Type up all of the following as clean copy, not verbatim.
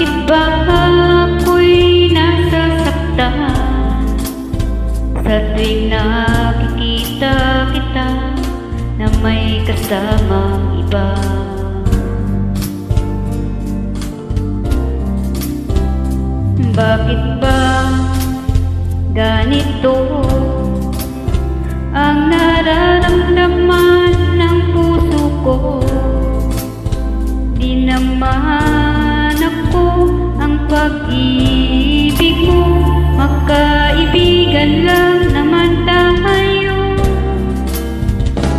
Bakit ba ako'y nasasaktan sa tuwing nakikita kita na may kasamang iba? Bakit ba ganito ang nararamdaman ng puso ko? Di naman ako ang pag-ibig mo, magkaibigan lang naman tayo.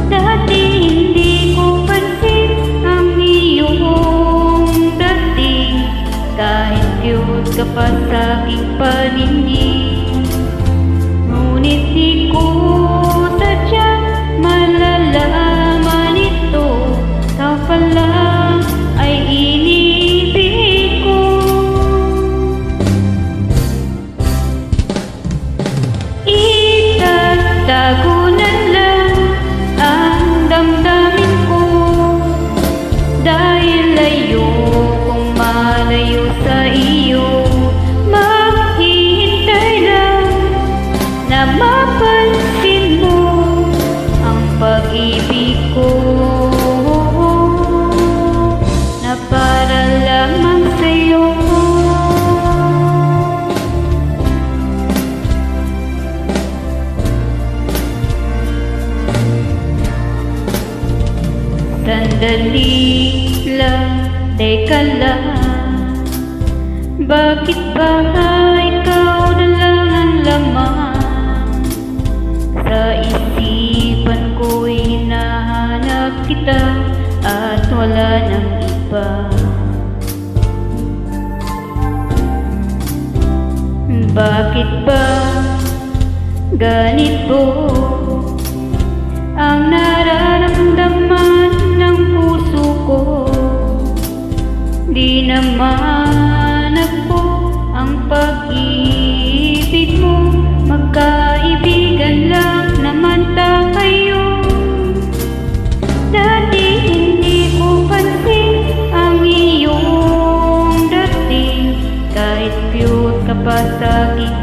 Dati hindi ko pansin ang iyong dating, kahit cute ka pa sa aking paningin. Ngunit di ko sadyang malalaman ito, ikaw pala ay inibig ko. Itatago na lang ang damdamin ko, dahil ayokong malayo sa iyo. Maghihintay lang na mapansin mo ang pag-ibig ko, na para lamang sa'yo. Sandali lang, teka lang, bakit ba ikaw na lang ang laman sa isipan ko'y hinahanap kita at wala nang iba? Bakit ba ganito ang nararamdaman ng puso ko? Di naman ako ang pag-ibig mo, magkaibigan lang naman tayo. Dati hindi ko pansin ang iyong dating, kahit cute ka pa sa aking